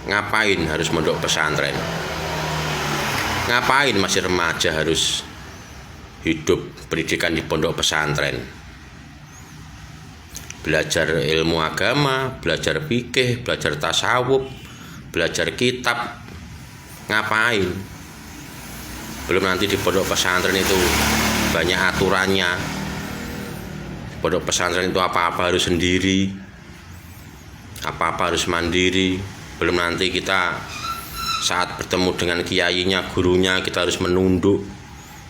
Ngapain harus mondok pesantren? Ngapain masih remaja harus hidup pendidikan di pondok pesantren? Belajar ilmu agama, belajar fikih, belajar tasawuf, belajar kitab. Ngapain? Belum nanti di pondok pesantren itu banyak aturannya. Pondok pesantren itu apa-apa harus sendiri, apa-apa harus mandiri. Belum nanti kita saat bertemu dengan kiainya, gurunya, kita harus menunduk,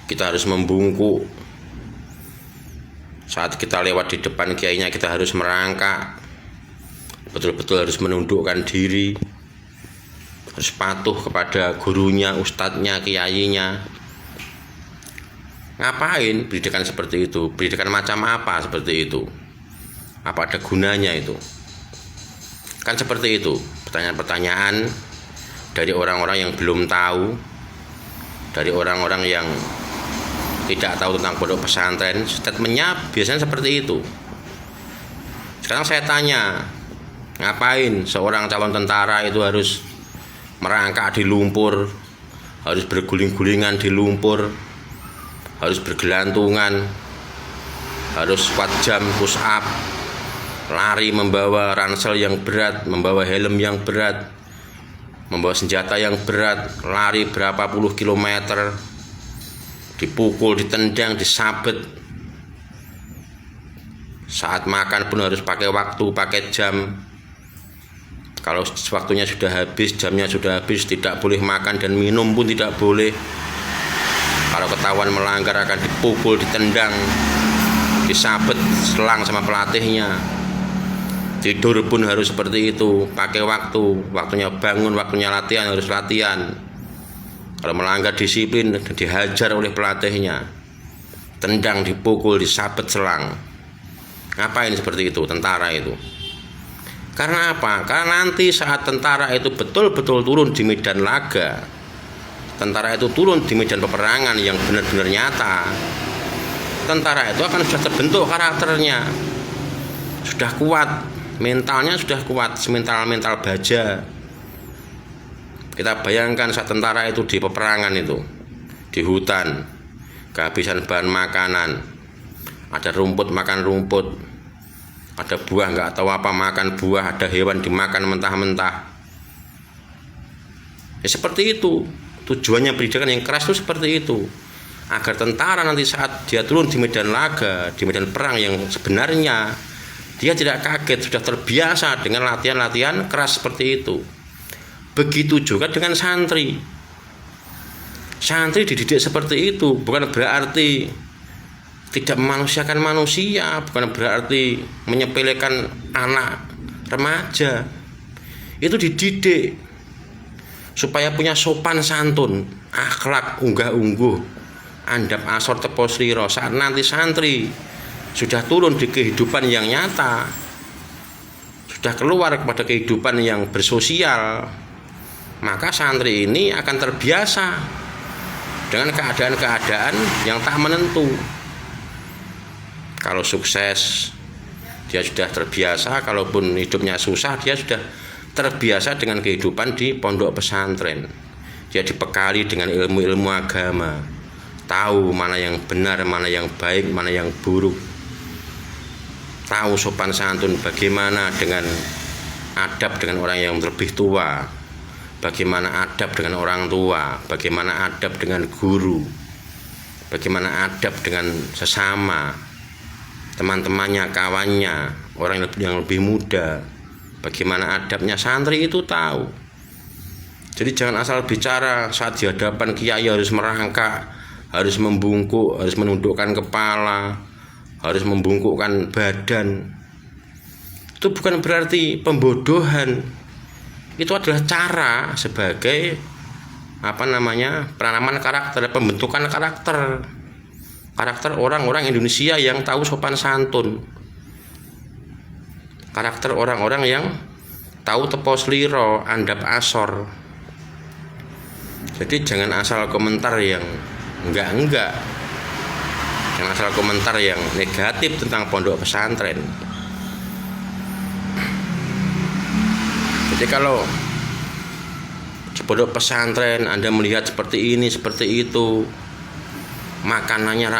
kita harus membungkuk. Saat kita lewat di depan kiainya, kita harus merangkak, betul-betul harus menundukkan diri, harus patuh kepada gurunya, ustadznya, kiainya. Ngapain pendidikan seperti itu? Pendidikan macam apa seperti itu? Apa ada gunanya itu? Kan seperti itu, pertanyaan-pertanyaan dari orang-orang yang belum tahu, dari orang-orang yang tidak tahu tentang pondok pesantren. Statementnya biasanya seperti itu. Sekarang saya tanya, ngapain seorang calon tentara itu harus merangkak di lumpur, harus berguling-gulingan di lumpur, harus bergelantungan, harus 4 jam push up, lari membawa ransel yang berat, membawa helm yang berat, membawa senjata yang berat, lari berapa puluh kilometer, dipukul, ditendang, disabet. Saat makan pun harus pakai waktu, pakai jam. Kalau waktunya sudah habis, jamnya sudah habis, tidak boleh makan dan minum pun tidak boleh. Kalau ketahuan melanggar akan dipukul, ditendang, disabet, selang sama pelatihnya. Tidur pun harus seperti itu, pakai waktu, waktunya bangun, waktunya latihan, harus latihan. Kalau melanggar disiplin, dihajar oleh pelatihnya, tendang, dipukul, disabet, selang. Ngapain seperti itu tentara itu? Karena apa? Karena nanti saat tentara itu betul-betul turun di medan laga, tentara itu turun di medan peperangan yang benar-benar nyata, tentara itu akan sudah terbentuk karakternya, sudah kuat, mentalnya sudah kuat, semental-mental baja. Kita bayangkan saat tentara itu di peperangan itu, di hutan, kehabisan bahan makanan, ada rumput makan rumput, ada buah nggak tahu apa makan buah, ada hewan dimakan mentah-mentah. Ya seperti itu. Tujuannya pendidikan yang keras itu seperti itu, agar tentara nanti saat dia turun di medan laga, di medan perang yang sebenarnya, dia tidak kaget, sudah terbiasa dengan latihan-latihan keras seperti itu. Begitu juga dengan santri. Santri dididik seperti itu, bukan berarti tidak memanusiakan manusia, bukan berarti menyepelekan anak remaja. Itu dididik supaya punya sopan santun, akhlak unggah-ungguh, andap asor tepo sliro. Saat nanti santri sudah turun di kehidupan yang nyata, sudah keluar kepada kehidupan yang bersosial, maka santri ini akan terbiasa dengan keadaan-keadaan yang tak menentu. Kalau sukses, dia sudah terbiasa. Kalaupun hidupnya susah, dia sudah terbiasa dengan kehidupan di pondok pesantren. Dia dibekali dengan ilmu-ilmu agama, tahu mana yang benar, mana yang baik, mana yang buruk, tahu sopan santun, bagaimana dengan adab dengan orang yang lebih tua, bagaimana adab dengan orang tua, bagaimana adab dengan guru, bagaimana adab dengan sesama, teman-temannya, kawannya, orang yang lebih muda, bagaimana adabnya. Santri itu tahu. Jadi jangan asal bicara saat di hadapan kiai harus merangkak, harus membungkuk, harus menundukkan kepala, harus membungkukkan badan. Itu bukan berarti pembodohan. Itu adalah cara sebagai penanaman karakter, pembentukan karakter orang-orang Indonesia yang tahu sopan santun, karakter orang-orang yang tahu tepo sliro, andap asor. Jadi jangan asal komentar yang enggak, jangan asal komentar yang negatif tentang pondok pesantren. Jadi kalau pondok pesantren Anda melihat seperti ini, seperti itu, makannya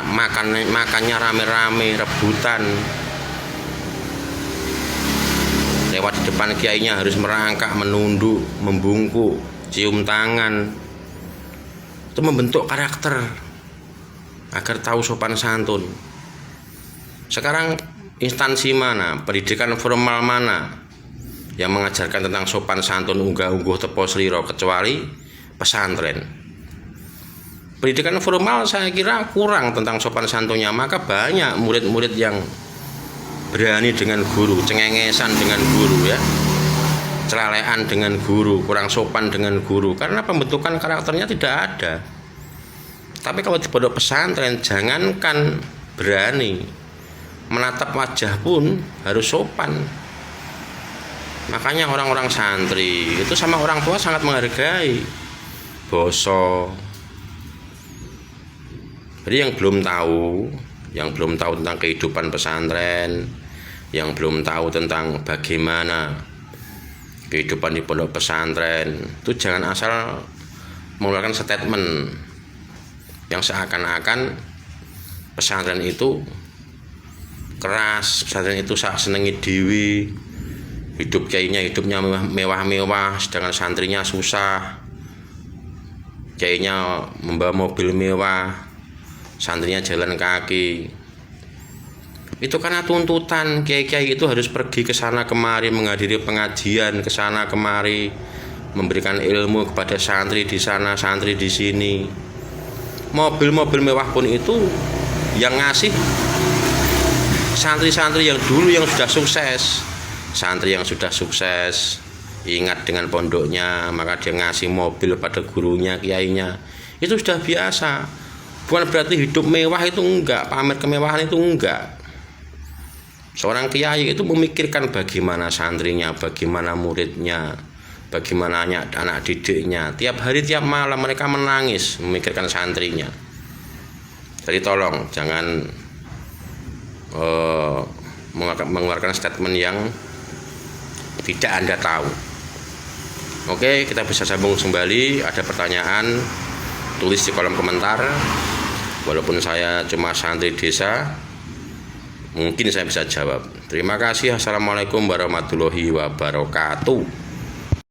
rame-rame, rebutan, lewat di depan kiainya harus merangkak, menunduk, membungkuk, cium tangan. Itu membentuk karakter agar tahu sopan santun. Sekarang instansi mana, pendidikan formal mana yang mengajarkan tentang sopan santun, unggah-ungguh tepo sliro, kecuali pesantren. Pendidikan formal saya kira kurang tentang sopan santunnya, maka banyak murid-murid yang berani dengan guru, cengengesan dengan guru ya, celalean dengan guru, kurang sopan dengan guru, karena pembentukan karakternya tidak ada. Tapi kalau di pondok pesantren, jangankan berani, menatap wajah pun harus sopan. Makanya orang-orang santri itu sama orang tua sangat menghargai. Boso. Jadi yang belum tahu tentang kehidupan pesantren, yang belum tahu tentang bagaimana kehidupan di pondok pesantren, itu jangan asal mengeluarkan statement yang seakan-akan pesantren itu keras, pesantren itu sak senengi dewi, hidup kiainya hidupnya mewah-mewah, sedangkan santrinya susah. Kiainya membawa mobil mewah, santrinya jalan kaki. Itu karena tuntutan kiai-kiai itu harus pergi ke sana kemari, menghadiri pengajian ke sana kemari, memberikan ilmu kepada santri di sana, santri di sini. Mobil-mobil mewah pun itu yang ngasih santri-santri yang dulu yang sudah sukses. Santri yang sudah sukses ingat dengan pondoknya, maka dia ngasih mobil pada gurunya, kiainya. Itu sudah biasa. Bukan berarti hidup mewah itu enggak, pamer kemewahan itu enggak. Seorang kiai itu memikirkan bagaimana santrinya, bagaimana muridnya, bagaimana anak didiknya. Tiap hari, tiap malam mereka menangis memikirkan santrinya. Jadi tolong jangan mengeluarkan statement yang tidak Anda tahu. Oke, kita bisa sambung kembali. Ada pertanyaan, tulis di kolom komentar. Walaupun saya cuma santri desa, mungkin saya bisa jawab. Terima kasih. Assalamualaikum warahmatullahi wabarakatuh.